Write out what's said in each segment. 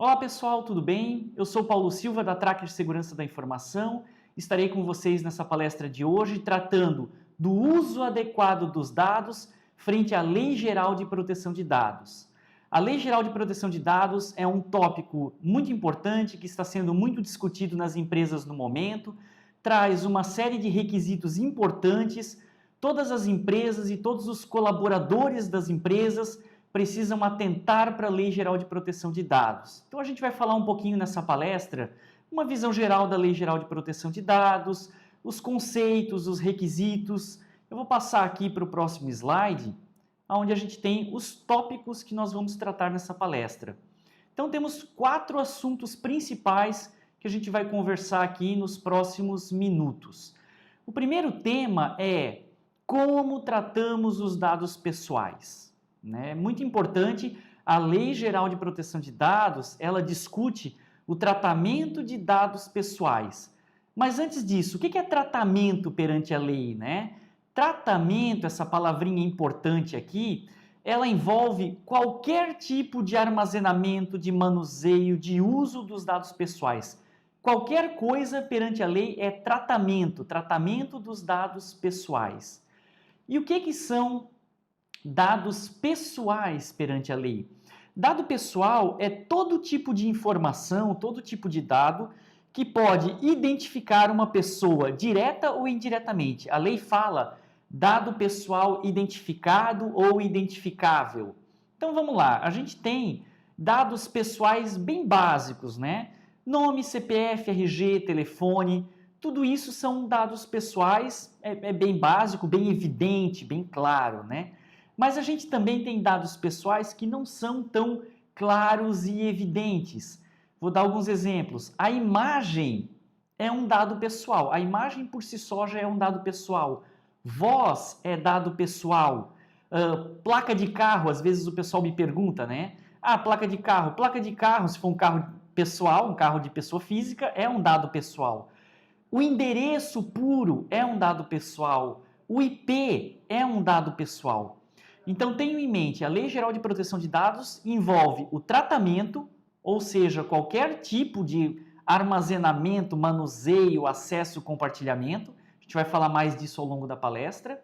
Olá pessoal, tudo bem? Eu sou Paulo Silva da Tracker Segurança da Informação. Estarei com vocês nessa palestra de hoje tratando do uso adequado dos dados frente à Lei Geral de Proteção de Dados. A Lei Geral de Proteção de Dados é um tópico muito importante que está sendo muito discutido nas empresas no momento, traz uma série de requisitos importantes. Todas as empresas e todos os colaboradores das empresas precisam atentar para a Lei Geral de Proteção de Dados. Então a gente vai falar um pouquinho nessa palestra, uma visão geral da Lei Geral de Proteção de Dados, os conceitos, os requisitos. Eu vou passar aqui para o próximo slide, onde a gente tem os tópicos que nós vamos tratar nessa palestra. Então temos 4 assuntos principais que a gente vai conversar aqui nos próximos minutos. O primeiro tema é como tratamos os dados pessoais. É muito importante, a Lei Geral de Proteção de Dados, ela discute o tratamento de dados pessoais. Mas antes disso, o que é tratamento perante a lei, né? Tratamento, essa palavrinha importante aqui, ela envolve qualquer tipo de armazenamento, de manuseio, de uso dos dados pessoais. Qualquer coisa perante a lei é tratamento, tratamento dos dados pessoais. E o que são dados pessoais perante a lei? Dado pessoal é todo tipo de informação, todo tipo de dado que pode identificar uma pessoa direta ou indiretamente. A lei fala dado pessoal identificado ou identificável. Então vamos lá, a gente tem dados pessoais bem básicos, né? Nome, CPF, RG, telefone, tudo isso são dados pessoais, é bem básico, bem evidente, bem claro, né? Mas a gente também tem dados pessoais que não são tão claros e evidentes. Vou dar alguns exemplos. A imagem é um dado pessoal. A imagem por si só já é um dado pessoal. Voz é dado pessoal. Placa de carro, às vezes o pessoal me pergunta, né? Placa de carro, se for um carro pessoal, um carro de pessoa física, é um dado pessoal. O endereço puro é um dado pessoal. O IP é um dado pessoal. Então, tenham em mente, a Lei Geral de Proteção de Dados envolve o tratamento, ou seja, qualquer tipo de armazenamento, manuseio, acesso, compartilhamento. A gente vai falar mais disso ao longo da palestra.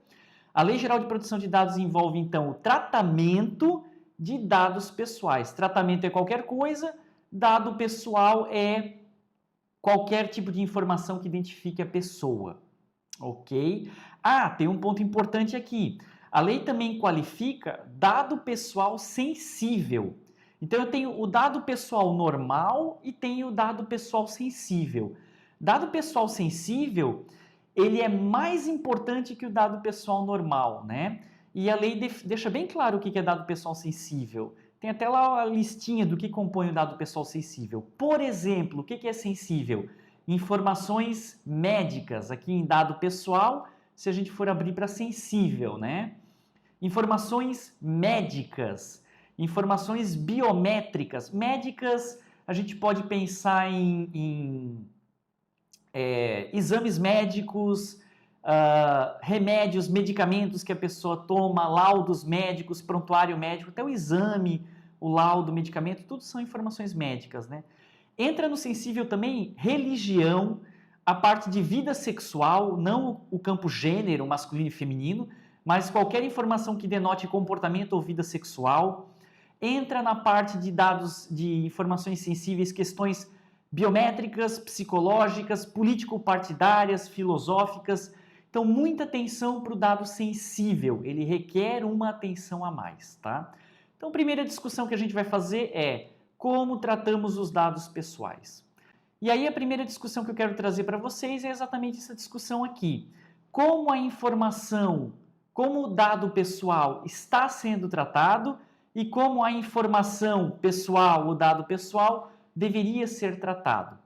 A Lei Geral de Proteção de Dados envolve, então, o tratamento de dados pessoais. Tratamento é qualquer coisa, dado pessoal é qualquer tipo de informação que identifique a pessoa. Ok? Tem um ponto importante aqui. A lei também qualifica dado pessoal sensível. Então, eu tenho o dado pessoal normal e tenho o dado pessoal sensível. Dado pessoal sensível, ele é mais importante que o dado pessoal normal, né? E a lei deixa bem claro o que é dado pessoal sensível. Tem até lá a listinha do que compõe o dado pessoal sensível. Por exemplo, o que é sensível? Informações médicas, aqui em dado pessoal, se a gente for abrir para sensível, né? Informações médicas, informações biométricas. Médicas, a gente pode pensar em exames médicos, remédios, medicamentos que a pessoa toma, laudos médicos, prontuário médico, até o exame, o laudo, o medicamento, tudo são informações médicas, né? Entra no sensível também religião, a parte de vida sexual, não o campo gênero, masculino e feminino, mas qualquer informação que denote comportamento ou vida sexual. Entra na parte de dados de informações sensíveis, questões biométricas, psicológicas, político-partidárias, filosóficas. Então, muita atenção para o dado sensível, ele requer uma atenção a mais, tá? Então, a primeira discussão que a gente vai fazer é como tratamos os dados pessoais. E aí, a primeira discussão que eu quero trazer para vocês é exatamente essa discussão aqui. Como a informação, como o dado pessoal está sendo tratado e como a informação pessoal, o dado pessoal, deveria ser tratado.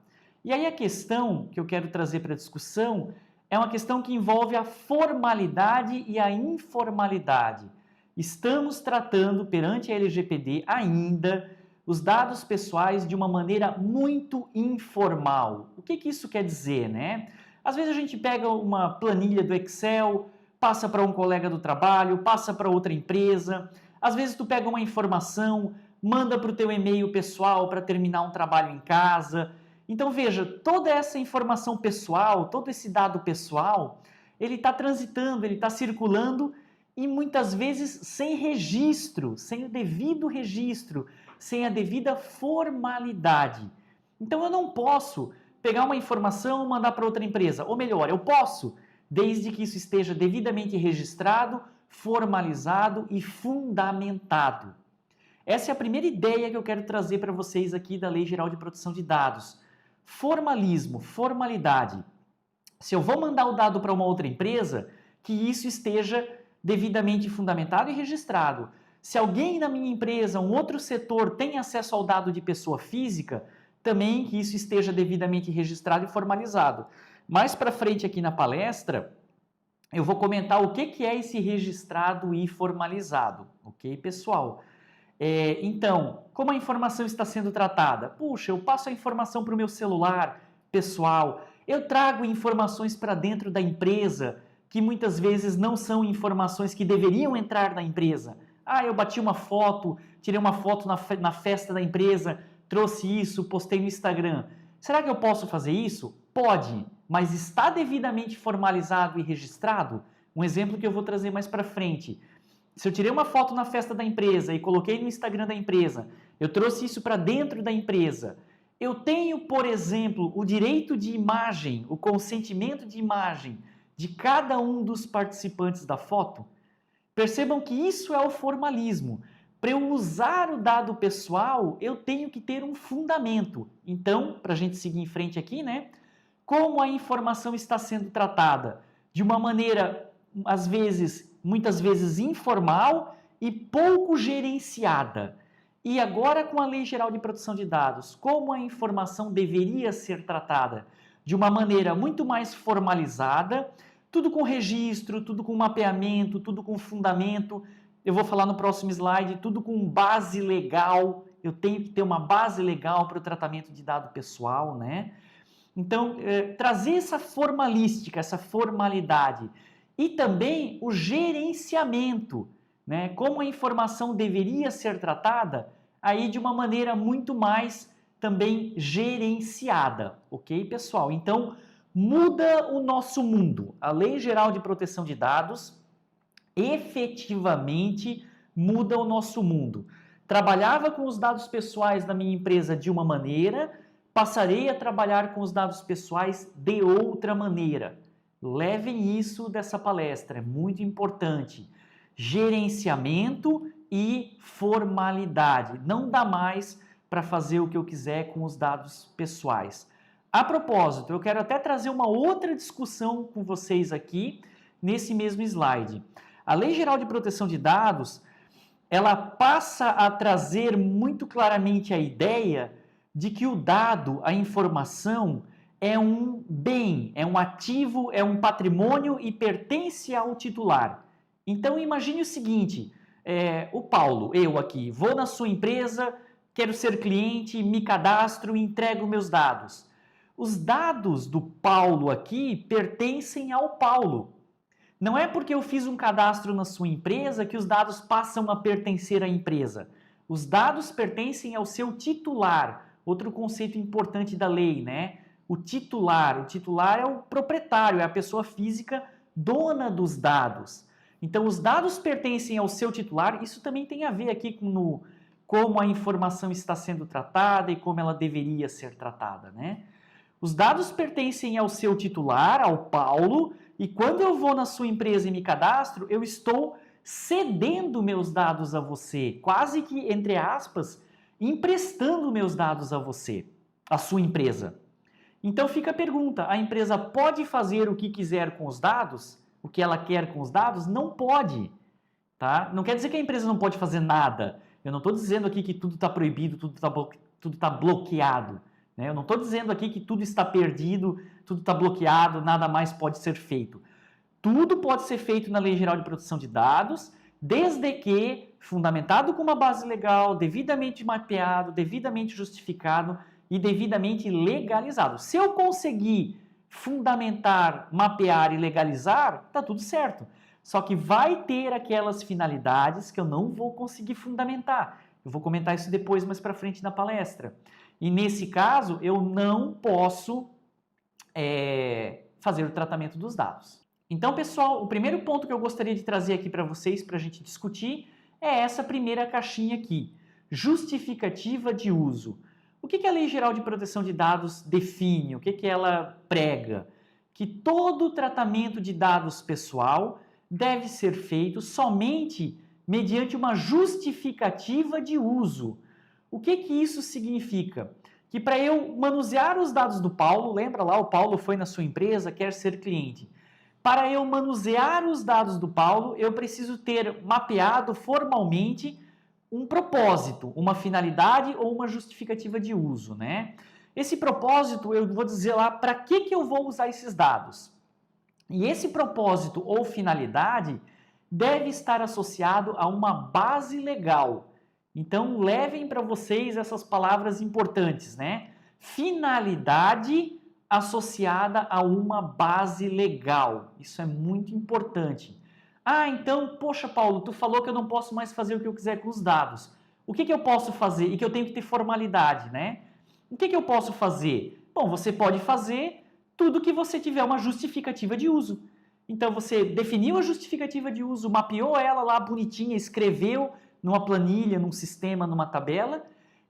E aí a questão que eu quero trazer para a discussão é uma questão que envolve a formalidade e a informalidade. Estamos tratando perante a LGPD ainda os dados pessoais de uma maneira muito informal. O que isso quer dizer, né? Às vezes a gente pega uma planilha do Excel, passa para um colega do trabalho, passa para outra empresa. Às vezes tu pega uma informação, manda para o teu e-mail pessoal para terminar um trabalho em casa. Então veja, toda essa informação pessoal, todo esse dado pessoal, ele está transitando, ele está circulando e muitas vezes sem registro, sem o devido registro, sem a devida formalidade. Então eu não posso pegar uma informação e mandar para outra empresa, ou melhor, eu posso, desde que isso esteja devidamente registrado, formalizado e fundamentado. Essa é a primeira ideia que eu quero trazer para vocês aqui da Lei Geral de Proteção de Dados. Formalismo, formalidade. Se eu vou mandar o dado para uma outra empresa, que isso esteja devidamente fundamentado e registrado. Se alguém na minha empresa, um outro setor, tem acesso ao dado de pessoa física, também que isso esteja devidamente registrado e formalizado. Mais para frente aqui na palestra, eu vou comentar o que é esse registrado e formalizado, ok, pessoal? Então, como a informação está sendo tratada? Puxa, eu passo a informação para o meu celular pessoal, eu trago informações para dentro da empresa, que muitas vezes não são informações que deveriam entrar na empresa. Ah, eu bati uma foto, tirei uma foto na festa da empresa, trouxe isso, postei no Instagram. Será que eu posso fazer isso? Pode, mas está devidamente formalizado e registrado? Um exemplo que eu vou trazer mais para frente. Se eu tirei uma foto na festa da empresa e coloquei no Instagram da empresa, eu trouxe isso para dentro da empresa, eu tenho, por exemplo, o direito de imagem, o consentimento de imagem de cada um dos participantes da foto? Percebam que isso é o formalismo. Para eu usar o dado pessoal, eu tenho que ter um fundamento. Então, para a gente seguir em frente aqui, né? Como a informação está sendo tratada? De uma maneira, às vezes, muitas vezes informal e pouco gerenciada. E agora com a Lei Geral de Proteção de Dados, como a informação deveria ser tratada? De uma maneira muito mais formalizada, tudo com registro, tudo com mapeamento, tudo com fundamento. Eu vou falar no próximo slide, tudo com base legal. Eu tenho que ter uma base legal para o tratamento de dado pessoal, né? Então, trazer essa formalística, essa formalidade e também o gerenciamento, né? Como a informação deveria ser tratada, aí de uma maneira muito mais também gerenciada, ok, pessoal? Então, muda o nosso mundo. A Lei Geral de Proteção de Dados efetivamente muda o nosso mundo. Trabalhava com os dados pessoais da minha empresa de uma maneira, passarei a trabalhar com os dados pessoais de outra maneira. Levem isso dessa palestra, é muito importante. Gerenciamento e formalidade. Não dá mais para fazer o que eu quiser com os dados pessoais. A propósito, eu quero até trazer uma outra discussão com vocês aqui nesse mesmo slide. A Lei Geral de Proteção de Dados, ela passa a trazer muito claramente a ideia de que o dado, a informação, é um bem, é um ativo, é um patrimônio e pertence ao titular. Então imagine o seguinte, o Paulo, eu aqui, vou na sua empresa, quero ser cliente, me cadastro e entrego meus dados. Os dados do Paulo aqui pertencem ao Paulo. Não é porque eu fiz um cadastro na sua empresa que os dados passam a pertencer à empresa. Os dados pertencem ao seu titular. Outro conceito importante da lei, né? O titular é o proprietário, é a pessoa física dona dos dados. Então, os dados pertencem ao seu titular. Isso também tem a ver aqui com como a informação está sendo tratada e como ela deveria ser tratada, né? Os dados pertencem ao seu titular, ao Paulo, e quando eu vou na sua empresa e me cadastro, eu estou cedendo meus dados a você, quase que, entre aspas, emprestando meus dados a você, a sua empresa. Então fica a pergunta, a empresa pode fazer o que quiser com os dados? O que ela quer com os dados? Não pode, tá? Não quer dizer que a empresa não pode fazer nada. Eu não estou dizendo aqui que tudo está proibido, tudo tá bloqueado. Né? Eu não estou dizendo aqui que tudo está perdido, tudo está bloqueado, nada mais pode ser feito. Tudo pode ser feito na Lei Geral de Proteção de Dados, desde que fundamentado com uma base legal, devidamente mapeado, devidamente justificado e devidamente legalizado. Se eu conseguir fundamentar, mapear e legalizar, está tudo certo. Só que vai ter aquelas finalidades que eu não vou conseguir fundamentar. Eu vou comentar isso depois, mais para frente na palestra. E nesse caso, eu não posso fazer o tratamento dos dados. Então, pessoal, o primeiro ponto que eu gostaria de trazer aqui para vocês, para a gente discutir, é essa primeira caixinha aqui, justificativa de uso. O que a Lei Geral de Proteção de Dados define? O que ela prega? Que todo tratamento de dados pessoal deve ser feito somente mediante uma justificativa de uso. O que isso significa? Que para eu manusear os dados do Paulo, lembra lá, o Paulo foi na sua empresa, quer ser cliente. Para eu manusear os dados do Paulo, eu preciso ter mapeado formalmente um propósito, uma finalidade ou uma justificativa de uso, né? Esse propósito, eu vou dizer lá para que eu vou usar esses dados. E esse propósito ou finalidade deve estar associado a uma base legal. Então, levem para vocês essas palavras importantes, né? Finalidade associada a uma base legal. Isso é muito importante. Ah, então, poxa, Paulo, tu falou que eu não posso mais fazer o que eu quiser com os dados. O que eu posso fazer? E que eu tenho que ter formalidade, né? O que eu posso fazer? Bom, você pode fazer tudo que você tiver uma justificativa de uso. Então, você definiu a justificativa de uso, mapeou ela lá bonitinha, escreveu numa planilha, num sistema, numa tabela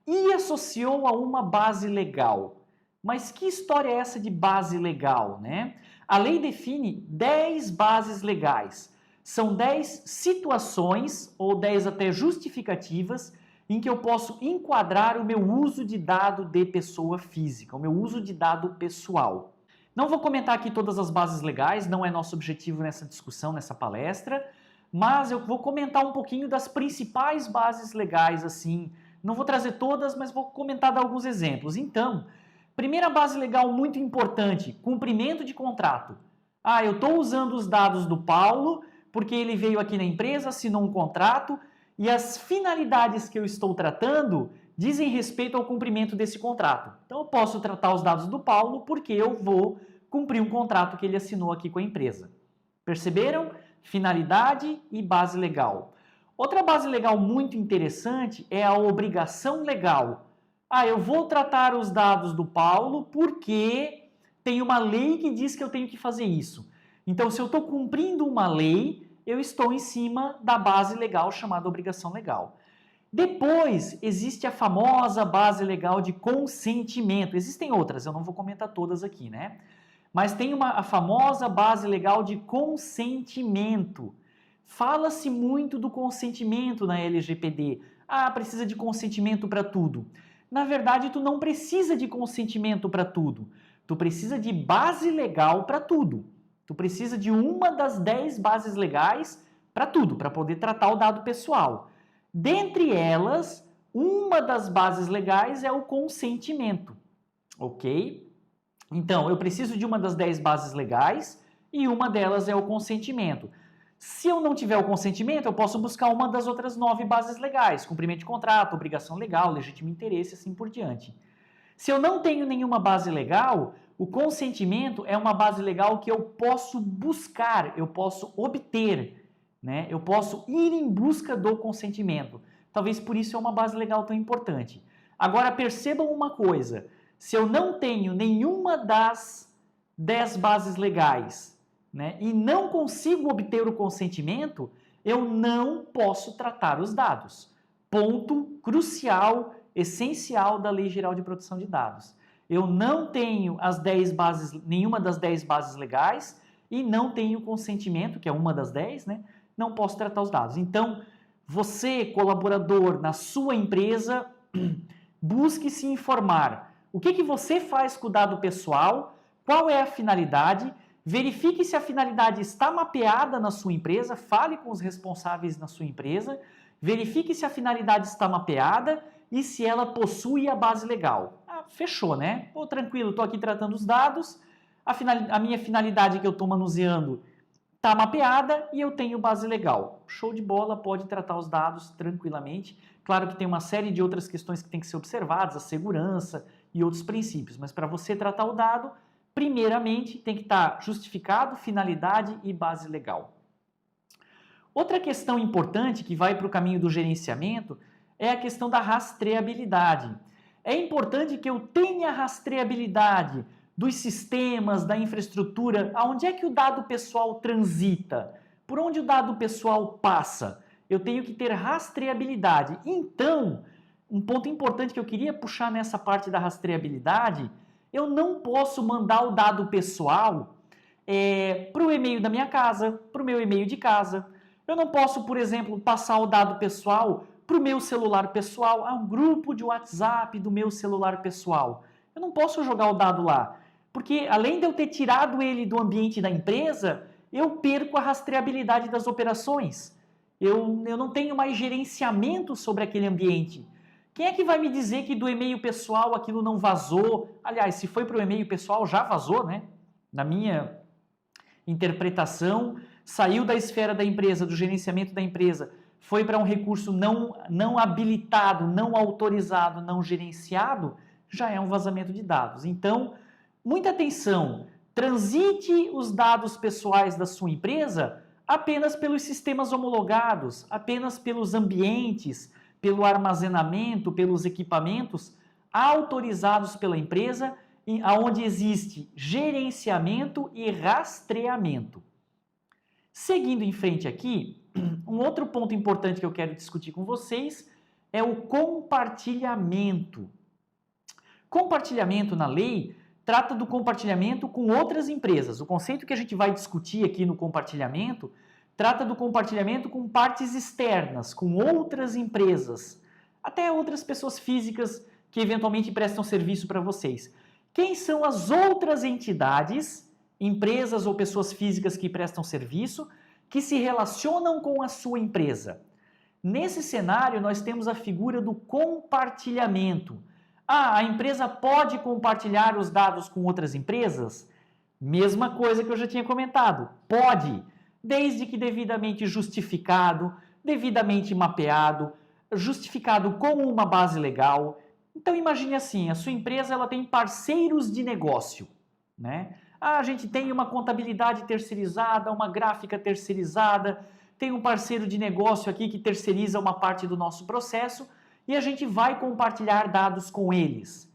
e associou a uma base legal. Mas que história é essa de base legal, né? A lei define 10 bases legais. São 10 situações ou 10 até justificativas em que eu posso enquadrar o meu uso de dado de pessoa física, o meu uso de dado pessoal. Não vou comentar aqui todas as bases legais, não é nosso objetivo nessa discussão, nessa palestra, mas eu vou comentar um pouquinho das principais bases legais, assim. Não vou trazer todas, mas vou comentar de alguns exemplos. Então, primeira base legal muito importante, cumprimento de contrato. Ah, eu estou usando os dados do Paulo porque ele veio aqui na empresa, assinou um contrato e as finalidades que eu estou tratando dizem respeito ao cumprimento desse contrato. Então, eu posso tratar os dados do Paulo porque eu vou cumprir um contrato que ele assinou aqui com a empresa. Perceberam? Finalidade e base legal. Outra base legal muito interessante é a obrigação legal. Ah, eu vou tratar os dados do Paulo porque tem uma lei que diz que eu tenho que fazer isso. Então, se eu estou cumprindo uma lei, eu estou em cima da base legal chamada obrigação legal. Depois, existe a famosa base legal de consentimento. Existem outras, eu não vou comentar todas aqui, né? Mas tem a famosa base legal de consentimento. Fala-se muito do consentimento na LGPD. Ah, precisa de consentimento para tudo. Na verdade, tu não precisa de consentimento para tudo. Tu precisa de base legal para tudo. Tu precisa de uma das 10 bases legais para tudo, para poder tratar o dado pessoal. Dentre elas, uma das bases legais é o consentimento, ok? Então, eu preciso de uma das 10 bases legais e uma delas é o consentimento. Se eu não tiver o consentimento, eu posso buscar uma das outras 9 bases legais, cumprimento de contrato, obrigação legal, legítimo interesse, assim por diante. Se eu não tenho nenhuma base legal, o consentimento é uma base legal que eu posso buscar, eu posso obter, né? Eu posso ir em busca do consentimento. Talvez por isso é uma base legal tão importante. Agora percebam uma coisa, se eu não tenho nenhuma das 10 bases legais, né, e não consigo obter o consentimento, eu não posso tratar os dados. Ponto crucial, essencial da Lei Geral de Proteção de Dados. Eu não tenho as 10 bases, nenhuma das 10 bases legais e não tenho consentimento, que é uma das 10, né? Não posso tratar os dados. Então, você, colaborador na sua empresa, busque se informar. O que você faz com o dado pessoal? Qual é a finalidade? Verifique se a finalidade está mapeada na sua empresa, fale com os responsáveis na sua empresa, verifique se a finalidade está mapeada e se ela possui a base legal. Ah, fechou, né? Pô, tranquilo, estou aqui tratando os dados, a minha finalidade que eu estou manuseando está mapeada e eu tenho base legal. Show de bola, pode tratar os dados tranquilamente. Claro que tem uma série de outras questões que tem que ser observadas, a segurança e outros princípios, mas para você tratar o dado, primeiramente tem que estar justificado, finalidade e base legal. Outra questão importante que vai para o caminho do gerenciamento é a questão da rastreabilidade. É importante que eu tenha rastreabilidade dos sistemas, da infraestrutura, aonde é que o dado pessoal transita, por onde o dado pessoal passa. Eu tenho que ter rastreabilidade. Então, um ponto importante que eu queria puxar nessa parte da rastreabilidade, eu não posso mandar o dado pessoal para o e-mail da minha casa, para o meu e-mail de casa. Eu não posso, por exemplo, passar o dado pessoal para o meu celular pessoal, a um grupo de WhatsApp do meu celular pessoal. Eu não posso jogar o dado lá, porque além de eu ter tirado ele do ambiente da empresa, eu perco a rastreabilidade das operações. Eu não tenho mais gerenciamento sobre aquele ambiente. Quem é que vai me dizer que do e-mail pessoal aquilo não vazou? Aliás, se foi para o e-mail pessoal, já vazou, né? Na minha interpretação, saiu da esfera da empresa, do gerenciamento da empresa, foi para um recurso não habilitado, não autorizado, não gerenciado, já é um vazamento de dados. Então, muita atenção, transite os dados pessoais da sua empresa apenas pelos sistemas homologados, apenas pelos ambientes, pelo armazenamento, pelos equipamentos autorizados pela empresa, onde existe gerenciamento e rastreamento. Seguindo em frente aqui, um outro ponto importante que eu quero discutir com vocês é o compartilhamento. Compartilhamento na lei trata do compartilhamento com outras empresas. O conceito que a gente vai discutir aqui no compartilhamento trata do compartilhamento com partes externas, com outras empresas, até outras pessoas físicas que eventualmente prestam serviço para vocês. Quem são as outras entidades, empresas ou pessoas físicas que prestam serviço, que se relacionam com a sua empresa? Nesse cenário, nós temos a figura do compartilhamento. A empresa pode compartilhar os dados com outras empresas? Mesma coisa que eu já tinha comentado. Pode, desde que devidamente justificado, devidamente mapeado, justificado com uma base legal. Então imagine assim, a sua empresa ela tem parceiros de negócio, né? A gente tem uma contabilidade terceirizada, uma gráfica terceirizada, tem um parceiro de negócio aqui que terceiriza uma parte do nosso processo e a gente vai compartilhar dados com eles.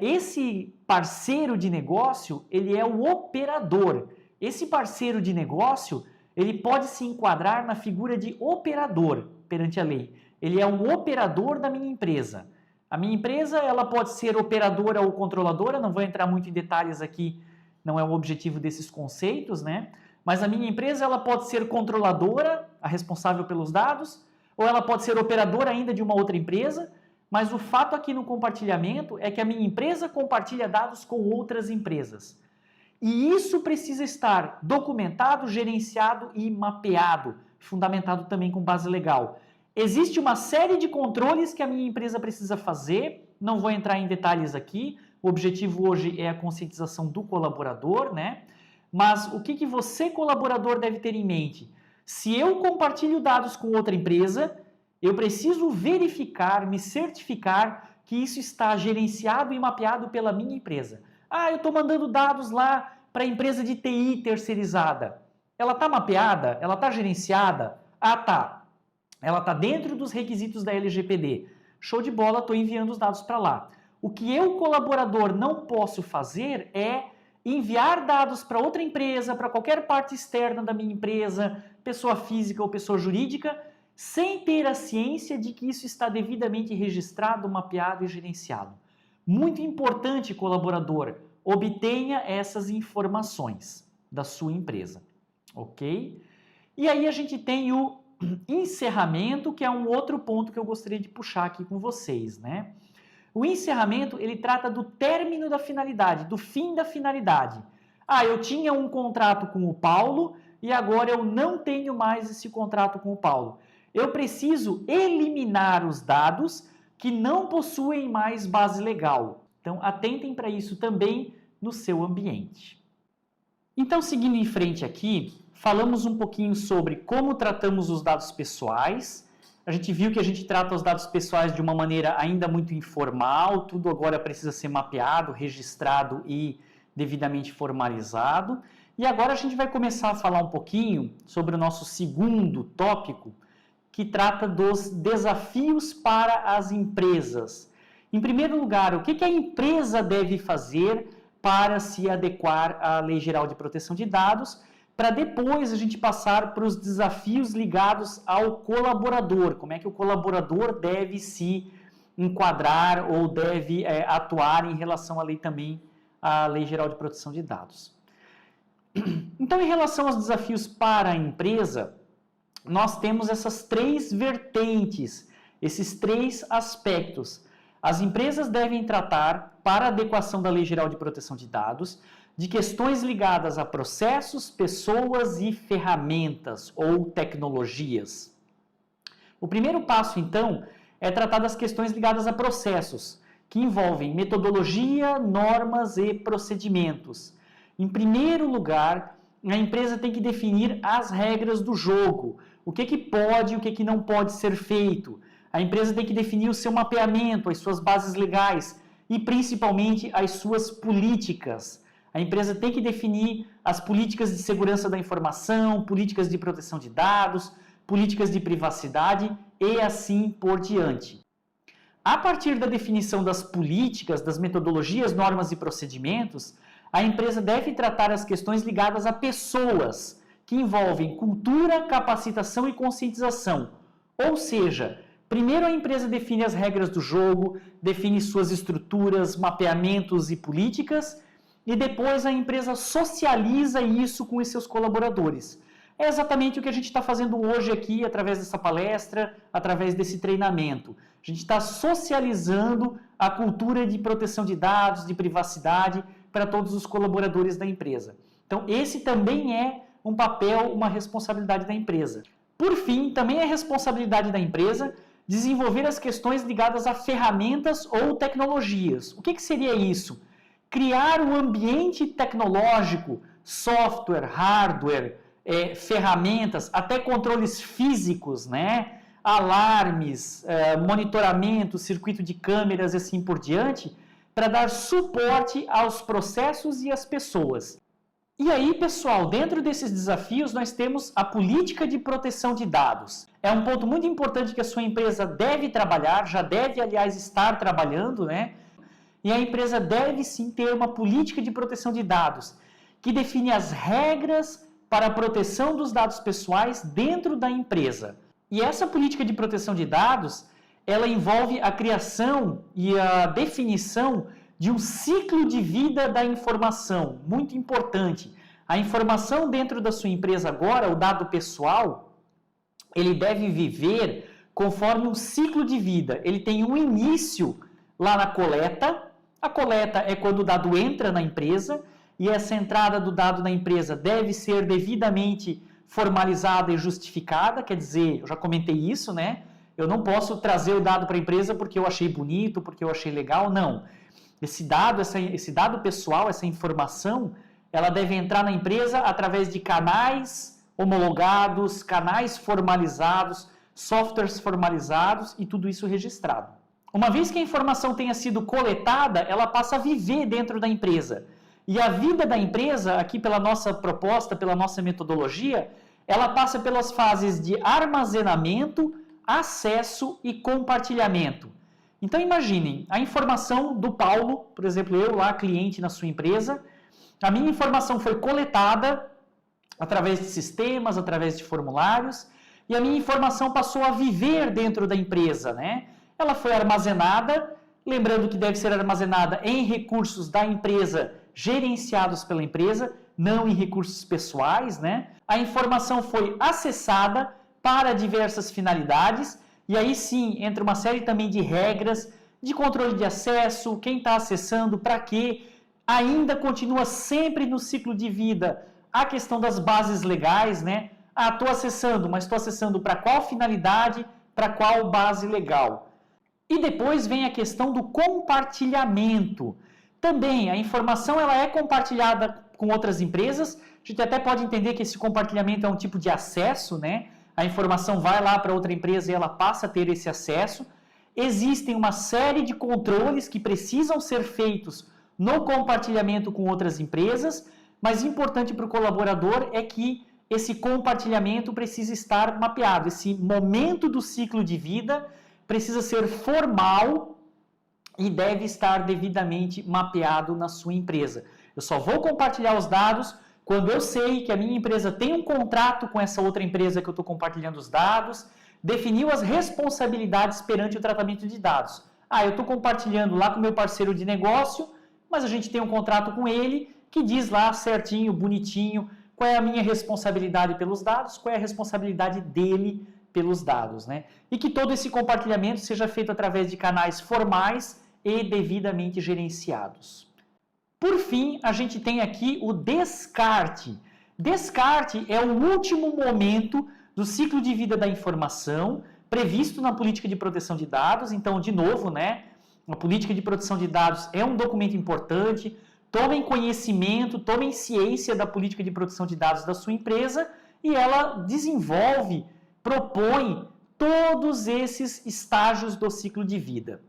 Esse parceiro de negócio, ele é o operador. Esse parceiro de negócio, ele pode se enquadrar na figura de operador perante a lei. Ele é um operador da minha empresa. A minha empresa, ela pode ser operadora ou controladora, não vou entrar muito em detalhes aqui, não é o objetivo desses conceitos, né? Mas a minha empresa, ela pode ser controladora, a responsável pelos dados, ou ela pode ser operadora ainda de uma outra empresa, mas o fato aqui no compartilhamento é que a minha empresa compartilha dados com outras empresas. E isso precisa estar documentado, gerenciado e mapeado, fundamentado também com base legal. Existe uma série de controles que a minha empresa precisa fazer, não vou entrar em detalhes aqui, o objetivo hoje é a conscientização do colaborador, né? Mas o que você, colaborador, deve ter em mente? Se eu compartilho dados com outra empresa, eu preciso verificar, me certificar que isso está gerenciado e mapeado pela minha empresa. Eu estou mandando dados lá para a empresa de TI terceirizada. Ela está mapeada? Ela está gerenciada? Tá. Ela está dentro dos requisitos da LGPD. Show de bola, estou enviando os dados para lá. O que eu, colaborador, não posso fazer é enviar dados para outra empresa, para qualquer parte externa da minha empresa, pessoa física ou pessoa jurídica, sem ter a ciência de que isso está devidamente registrado, mapeado e gerenciado. Muito importante, colaborador, obtenha essas informações da sua empresa, ok? E aí a gente tem o encerramento, que é um outro ponto que eu gostaria de puxar aqui com vocês, né? O encerramento, ele trata do término da finalidade, do fim da finalidade. Eu tinha um contrato com o Paulo e agora eu não tenho mais esse contrato com o Paulo. Eu preciso eliminar os dados que não possuem mais base legal. Então, atentem para isso também no seu ambiente. Então, seguindo em frente aqui, falamos um pouquinho sobre como tratamos os dados pessoais. A gente viu que a gente trata os dados pessoais de uma maneira ainda muito informal, tudo agora precisa ser mapeado, registrado e devidamente formalizado. E agora a gente vai começar a falar um pouquinho sobre o nosso segundo tópico, que trata dos desafios para as empresas. Em primeiro lugar, o que a empresa deve fazer para se adequar à Lei Geral de Proteção de Dados, para depois a gente passar para os desafios ligados ao colaborador, como é que o colaborador deve se enquadrar ou deve atuar em relação à lei também, à Lei Geral de Proteção de Dados. Então, em relação aos desafios para a empresa, nós temos essas três vertentes, esses três aspectos. As empresas devem tratar, para a adequação da Lei Geral de Proteção de Dados, de questões ligadas a processos, pessoas e ferramentas ou tecnologias. O primeiro passo, então, é tratar das questões ligadas a processos, que envolvem metodologia, normas e procedimentos. Em primeiro lugar, a empresa tem que definir as regras do jogo, o que pode e o que não pode ser feito. A empresa tem que definir o seu mapeamento, as suas bases legais e principalmente as suas políticas. A empresa tem que definir as políticas de segurança da informação, políticas de proteção de dados, políticas de privacidade e assim por diante. A partir da definição das políticas, das metodologias, normas e procedimentos, a empresa deve tratar as questões ligadas a pessoas, que envolvem cultura, capacitação e conscientização. Ou seja, primeiro a empresa define as regras do jogo, define suas estruturas, mapeamentos e políticas, e depois a empresa socializa isso com os seus colaboradores. É exatamente o que a gente está fazendo hoje aqui, através dessa palestra, através desse treinamento. A gente está socializando a cultura de proteção de dados, de privacidade, para todos os colaboradores da empresa. Então, esse também é um papel, uma responsabilidade da empresa. Por fim, também é responsabilidade da empresa desenvolver as questões ligadas a ferramentas ou tecnologias. O que seria isso? Criar um ambiente tecnológico, software, hardware, ferramentas, até controles físicos, né? Alarmes, monitoramento, circuito de câmeras e assim por diante, para dar suporte aos processos e às pessoas. E aí, pessoal, dentro desses desafios, nós temos a política de proteção de dados. É um ponto muito importante que a sua empresa deve trabalhar, já deve, aliás, estar trabalhando, né? E a empresa deve sim ter uma política de proteção de dados, que define as regras para a proteção dos dados pessoais dentro da empresa. E essa política de proteção de dados, ela envolve a criação e a definição de um ciclo de vida da informação, muito importante. A informação dentro da sua empresa agora, o dado pessoal, ele deve viver conforme um ciclo de vida. Ele tem um início lá na coleta. A coleta é quando o dado entra na empresa e essa entrada do dado na empresa deve ser devidamente formalizada e justificada, quer dizer, eu já comentei isso, né? Eu não posso trazer o dado para a empresa porque eu achei bonito, porque eu achei legal, não. Esse dado pessoal, essa informação, ela deve entrar na empresa através de canais homologados, canais formalizados, softwares formalizados e tudo isso registrado. Uma vez que a informação tenha sido coletada, ela passa a viver dentro da empresa. E a vida da empresa, aqui pela nossa proposta, pela nossa metodologia, ela passa pelas fases de armazenamento, acesso e compartilhamento. Então imaginem, a informação do Paulo, por exemplo, eu lá, cliente na sua empresa, a minha informação foi coletada através de sistemas, através de formulários, e a minha informação passou a viver dentro da empresa, né? Ela foi armazenada, lembrando que deve ser armazenada em recursos da empresa, gerenciados pela empresa, não em recursos pessoais, né? A informação foi acessada para diversas finalidades, e aí sim entra uma série também de regras de controle de acesso, quem está acessando, para quê. Ainda continua sempre no ciclo de vida a questão das bases legais, né? Ah, estou acessando, mas estou acessando para qual finalidade, para qual base legal. E depois vem a questão do compartilhamento. Também a informação ela é compartilhada com outras empresas. A gente até pode entender que esse compartilhamento é um tipo de acesso, né? A informação vai lá para outra empresa e ela passa a ter esse acesso. Existem uma série de controles que precisam ser feitos no compartilhamento com outras empresas, mas importante para o colaborador é que esse compartilhamento precisa estar mapeado. Esse momento do ciclo de vida precisa ser formal e deve estar devidamente mapeado na sua empresa. Eu só vou compartilhar os dados quando eu sei que a minha empresa tem um contrato com essa outra empresa que eu estou compartilhando os dados, definiu as responsabilidades perante o tratamento de dados. Eu estou compartilhando lá com o meu parceiro de negócio, mas a gente tem um contrato com ele que diz lá certinho, bonitinho, qual é a minha responsabilidade pelos dados, qual é a responsabilidade dele pelos dados, né? E que todo esse compartilhamento seja feito através de canais formais e devidamente gerenciados. Por fim, a gente tem aqui o descarte. Descarte é o último momento do ciclo de vida da informação previsto na política de proteção de dados. Então, de novo, né? A política de proteção de dados é um documento importante. Tomem conhecimento, tomem ciência da política de proteção de dados da sua empresa e ela desenvolve, propõe todos esses estágios do ciclo de vida.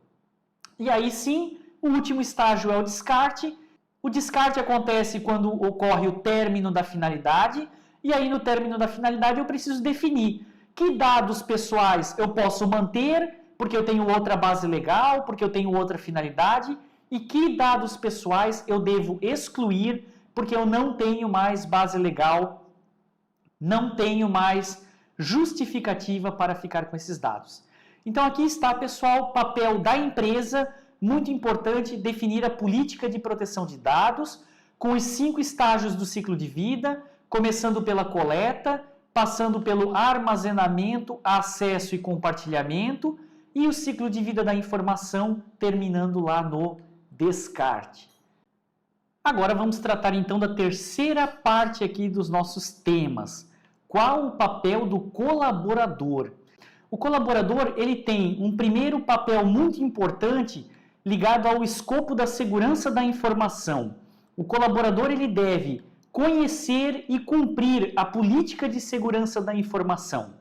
E aí sim, o último estágio é o descarte. O descarte acontece quando ocorre o término da finalidade e aí no término da finalidade eu preciso definir que dados pessoais eu posso manter porque eu tenho outra base legal, porque eu tenho outra finalidade, e que dados pessoais eu devo excluir porque eu não tenho mais base legal, não tenho mais justificativa para ficar com esses dados. Então aqui está, pessoal, o papel da empresa, muito importante, definir a política de proteção de dados com os 5 estágios do ciclo de vida, começando pela coleta, passando pelo armazenamento, acesso e compartilhamento, e o ciclo de vida da informação terminando lá no descarte. Agora vamos tratar então da terceira parte aqui dos nossos temas. Qual o papel do colaborador? O colaborador ele tem um primeiro papel muito importante ligado ao escopo da segurança da informação. O colaborador ele deve conhecer e cumprir a política de segurança da informação.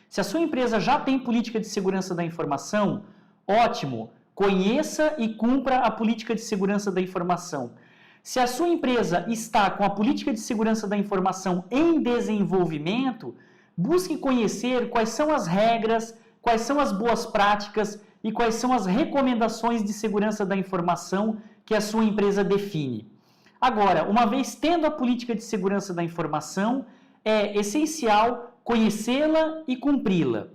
Se a sua empresa já tem política de segurança da informação, ótimo! Conheça e cumpra a política de segurança da informação. Se a sua empresa está com a política de segurança da informação em desenvolvimento, busque conhecer quais são as regras, quais são as boas práticas e quais são as recomendações de segurança da informação que a sua empresa define. Agora, uma vez tendo a política de segurança da informação, é essencial conhecê-la e cumpri-la.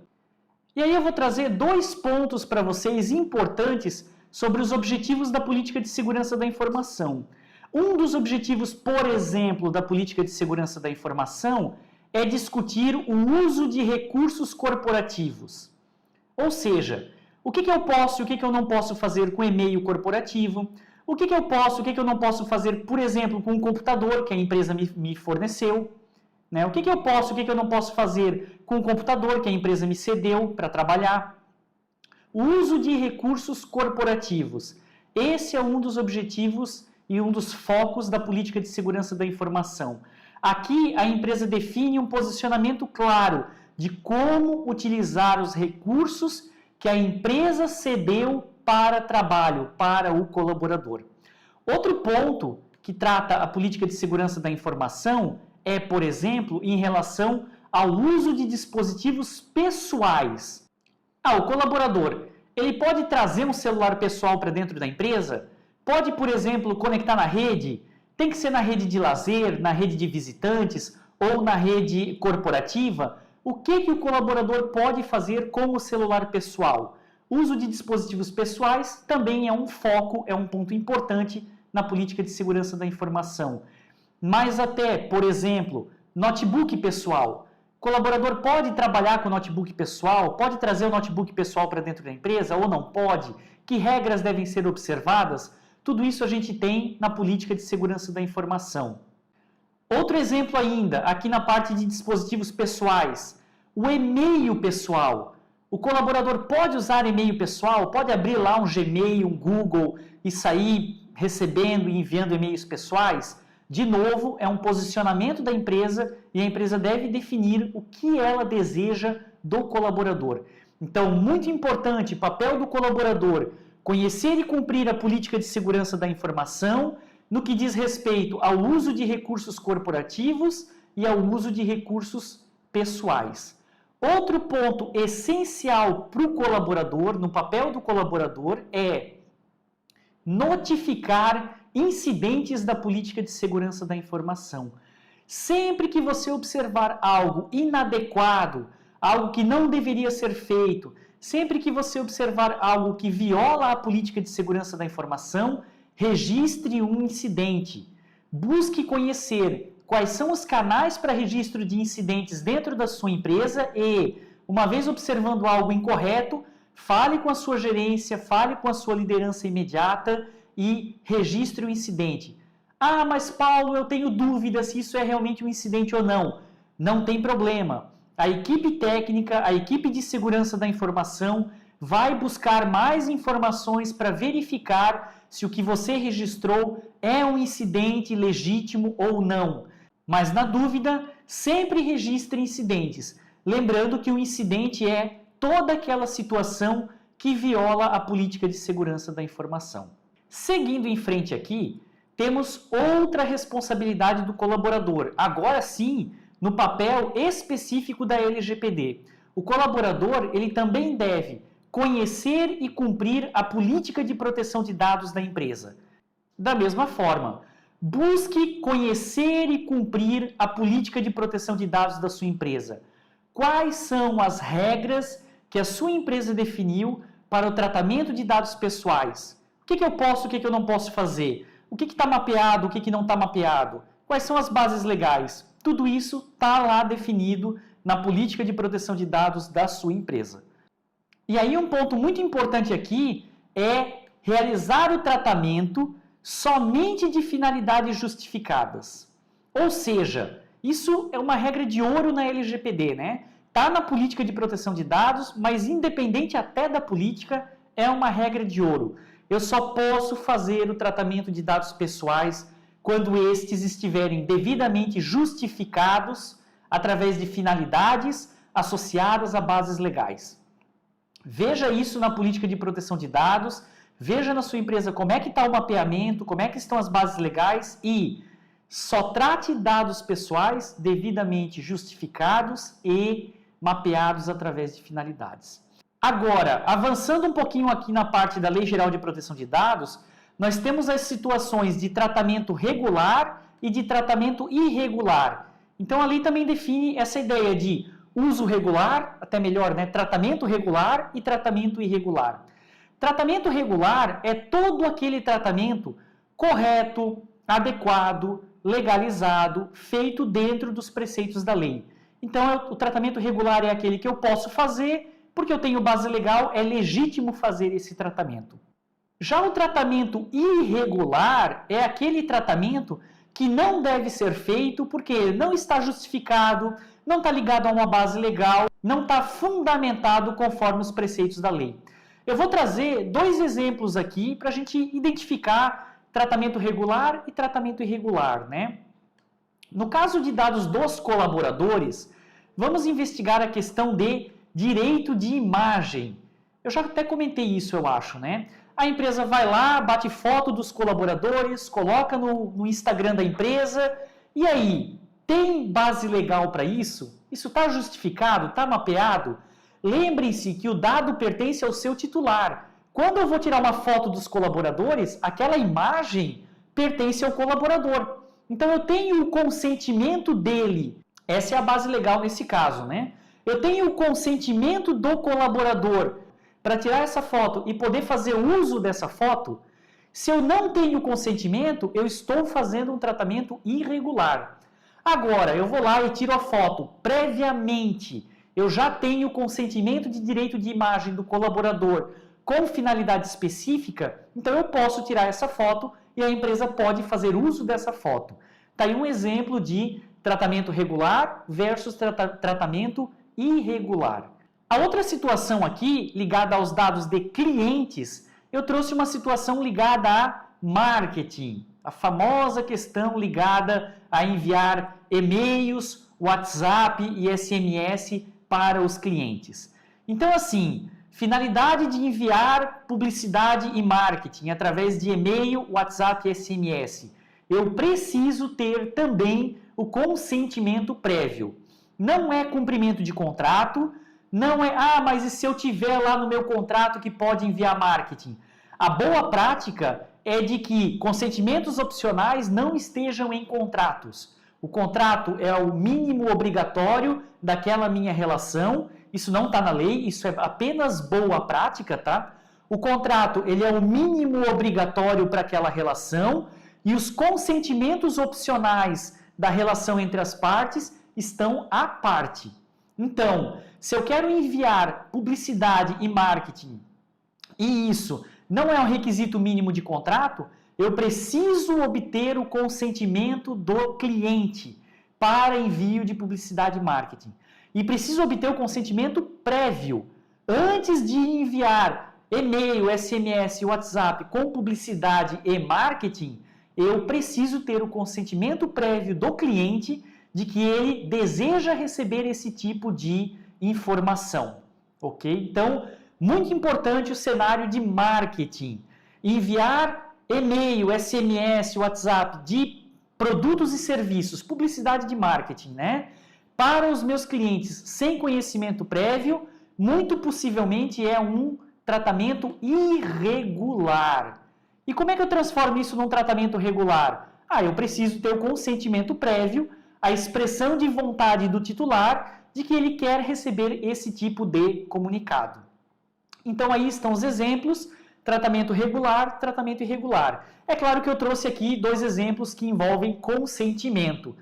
E aí eu vou trazer 2 pontos para vocês importantes sobre os objetivos da política de segurança da informação. Um dos objetivos, por exemplo, da política de segurança da informação é discutir o uso de recursos corporativos. Ou seja, o que eu posso e o que eu não posso fazer com e-mail corporativo, o que eu posso e o que eu não posso fazer, por exemplo, com um computador que a empresa me forneceu. Né? O que eu posso e o que eu não posso fazer com o computador que a empresa me cedeu para trabalhar. O uso de recursos corporativos. Esse é um dos objetivos e um dos focos da política de segurança da informação. Aqui a empresa define um posicionamento claro de como utilizar os recursos que a empresa cedeu para trabalho, para o colaborador. Outro ponto que trata a política de segurança da informação é, por exemplo, em relação ao uso de dispositivos pessoais. O colaborador, ele pode trazer um celular pessoal para dentro da empresa? Pode, por exemplo, conectar na rede? Tem que ser na rede de lazer, na rede de visitantes ou na rede corporativa? O que o colaborador pode fazer com o celular pessoal? O uso de dispositivos pessoais também é um foco, é um ponto importante na política de segurança da informação. Mas até, por exemplo, notebook pessoal. O colaborador pode trabalhar com notebook pessoal? Pode trazer o notebook pessoal para dentro da empresa ou não pode? Que regras devem ser observadas? Tudo isso a gente tem na política de segurança da informação. Outro exemplo ainda, aqui na parte de dispositivos pessoais. O e-mail pessoal. O colaborador pode usar e-mail pessoal? Pode abrir lá um Gmail, um Google e sair recebendo e enviando e-mails pessoais? De novo, é um posicionamento da empresa e a empresa deve definir o que ela deseja do colaborador. Então, muito importante, papel do colaborador, conhecer e cumprir a política de segurança da informação no que diz respeito ao uso de recursos corporativos e ao uso de recursos pessoais. Outro ponto essencial para o colaborador, no papel do colaborador, é notificar incidentes da política de segurança da informação. Sempre que você observar algo inadequado, algo que não deveria ser feito, sempre que você observar algo que viola a política de segurança da informação, registre um incidente. Busque conhecer quais são os canais para registro de incidentes dentro da sua empresa e, uma vez observando algo incorreto, fale com a sua gerência, fale com a sua liderança imediata e registre o incidente. Ah, mas Paulo, eu tenho dúvida se isso é realmente um incidente ou não. Não tem problema. A equipe técnica, a equipe de segurança da informação vai buscar mais informações para verificar se o que você registrou é um incidente legítimo ou não. Mas na dúvida, sempre registre incidentes. Lembrando que o incidente é toda aquela situação que viola a política de segurança da informação. Seguindo em frente aqui, temos outra responsabilidade do colaborador, agora sim, no papel específico da LGPD. O colaborador, ele também deve conhecer e cumprir a política de proteção de dados da empresa. Da mesma forma, busque conhecer e cumprir a política de proteção de dados da sua empresa. Quais são as regras que a sua empresa definiu para o tratamento de dados pessoais? O que eu posso, o que eu não posso fazer? O que está mapeado, o que não está mapeado? Quais são as bases legais? Tudo isso está lá definido na política de proteção de dados da sua empresa. E aí um ponto muito importante aqui é realizar o tratamento somente de finalidades justificadas. Ou seja, isso é uma regra de ouro na LGPD, né? Está na política de proteção de dados, mas independente até da política, é uma regra de ouro. Eu só posso fazer o tratamento de dados pessoais quando estes estiverem devidamente justificados através de finalidades associadas a bases legais. Veja isso na política de proteção de dados, veja na sua empresa como é que está o mapeamento, como é que estão as bases legais e só trate dados pessoais devidamente justificados e mapeados através de finalidades. Agora, avançando um pouquinho aqui na parte da Lei Geral de Proteção de Dados, nós temos as situações de tratamento regular e de tratamento irregular. Então, a lei também define essa ideia de uso regular, até melhor, né? Tratamento regular e tratamento irregular. Tratamento regular é todo aquele tratamento correto, adequado, legalizado, feito dentro dos preceitos da lei. Então, o tratamento regular é aquele que eu posso fazer, porque eu tenho base legal, é legítimo fazer esse tratamento. Já o tratamento irregular é aquele tratamento que não deve ser feito porque não está justificado, não está ligado a uma base legal, não está fundamentado conforme os preceitos da lei. Eu vou trazer dois exemplos aqui para a gente identificar tratamento regular e tratamento irregular, né? No caso de dados dos colaboradores, vamos investigar a questão de direito de imagem. Eu já até comentei isso, eu acho, né? A empresa vai lá, bate foto dos colaboradores, coloca no Instagram da empresa, e aí, tem base legal para isso? Isso está justificado? Está mapeado? Lembrem-se que o dado pertence ao seu titular. Quando eu vou tirar uma foto dos colaboradores, aquela imagem pertence ao colaborador. Então eu tenho o consentimento dele. Essa é a base legal nesse caso, né? Eu tenho o consentimento do colaborador para tirar essa foto e poder fazer uso dessa foto. Se eu não tenho consentimento, eu estou fazendo um tratamento irregular. Agora, eu vou lá e tiro a foto previamente. Eu já tenho o consentimento de direito de imagem do colaborador com finalidade específica, então eu posso tirar essa foto e a empresa pode fazer uso dessa foto. Está aí um exemplo de tratamento regular versus tratamento irregular. A outra situação aqui, ligada aos dados de clientes, eu trouxe uma situação ligada a marketing, a famosa questão ligada a enviar e-mails, WhatsApp e SMS para os clientes. Então, assim, finalidade de enviar publicidade e marketing através de e-mail, WhatsApp e SMS. Eu preciso ter também o consentimento prévio. Não é cumprimento de contrato, não é, mas e se eu tiver lá no meu contrato que pode enviar marketing? A boa prática é de que consentimentos opcionais não estejam em contratos. O contrato é o mínimo obrigatório daquela minha relação, isso não está na lei, isso é apenas boa prática, tá? O contrato, ele é o mínimo obrigatório para aquela relação e os consentimentos opcionais da relação entre as partes estão à parte. Então, se eu quero enviar publicidade e marketing e isso não é um requisito mínimo de contrato, eu preciso obter o consentimento do cliente para envio de publicidade e marketing. E preciso obter o consentimento prévio. Antes de enviar e-mail, SMS, WhatsApp com publicidade e marketing, eu preciso ter o consentimento prévio do cliente de que ele deseja receber esse tipo de informação. Ok? Então, muito importante o cenário de marketing. Enviar e-mail, SMS, WhatsApp de produtos e serviços, publicidade de marketing, né? Para os meus clientes sem conhecimento prévio, muito possivelmente é um tratamento irregular. E como é que eu transformo isso num tratamento regular? Eu preciso ter o consentimento prévio, a expressão de vontade do titular de que ele quer receber esse tipo de comunicado. Então aí estão os exemplos, tratamento regular, tratamento irregular. É claro que eu trouxe aqui 2 exemplos que envolvem consentimento.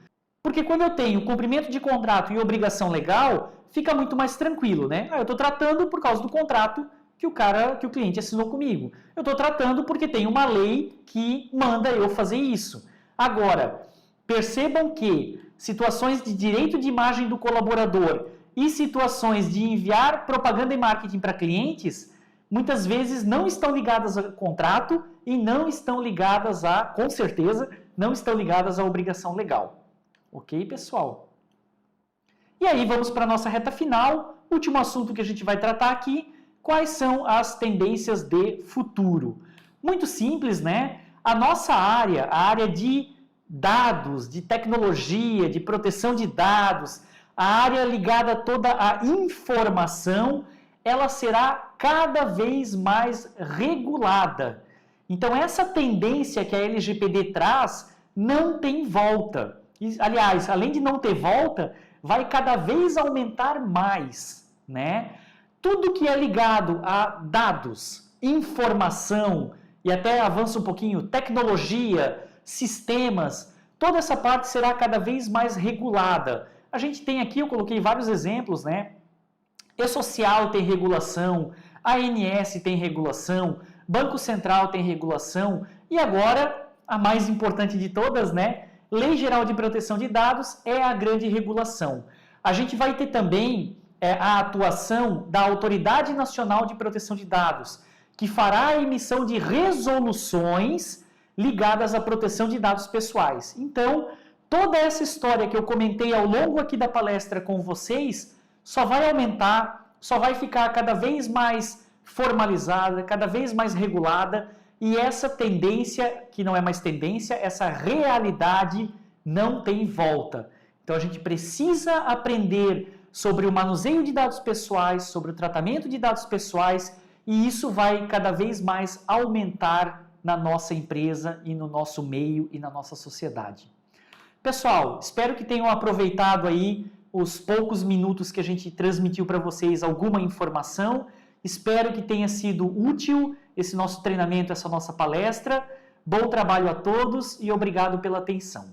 Porque quando eu tenho cumprimento de contrato e obrigação legal, fica muito mais tranquilo, né? Eu estou tratando por causa do contrato que o cliente assinou comigo. Eu estou tratando porque tem uma lei que manda eu fazer isso. Agora, percebam que situações de direito de imagem do colaborador e situações de enviar propaganda e marketing para clientes, muitas vezes não estão ligadas ao contrato e não estão ligadas com certeza, não estão ligadas à obrigação legal. Ok, pessoal? E aí vamos para a nossa reta final, último assunto que a gente vai tratar aqui, quais são as tendências de futuro? Muito simples, né? A nossa área, a área de dados, de tecnologia, de proteção de dados, a área ligada a toda a informação, ela será cada vez mais regulada. Então, essa tendência que a LGPD traz não tem volta. E, aliás, além de não ter volta, vai cada vez aumentar mais, né? Tudo que é ligado a dados, informação e até avança um pouquinho, tecnologia, sistemas, toda essa parte será cada vez mais regulada. A gente tem aqui, eu coloquei vários exemplos, né? E-Social tem regulação, ANS tem regulação, Banco Central tem regulação e agora, a mais importante de todas, né? Lei Geral de Proteção de Dados é a grande regulação. A gente vai ter também a atuação da Autoridade Nacional de Proteção de Dados, que fará a emissão de resoluções ligadas à proteção de dados pessoais. Então, toda essa história que eu comentei ao longo aqui da palestra com vocês só vai aumentar, só vai ficar cada vez mais formalizada, cada vez mais regulada, e essa tendência, que não é mais tendência, essa realidade não tem volta. Então a gente precisa aprender sobre o manuseio de dados pessoais, sobre o tratamento de dados pessoais, e isso vai cada vez mais aumentar na nossa empresa e no nosso meio e na nossa sociedade. Pessoal, espero que tenham aproveitado aí os poucos minutos que a gente transmitiu para vocês alguma informação. Espero que tenha sido útil esse nosso treinamento, essa nossa palestra. Bom trabalho a todos e obrigado pela atenção.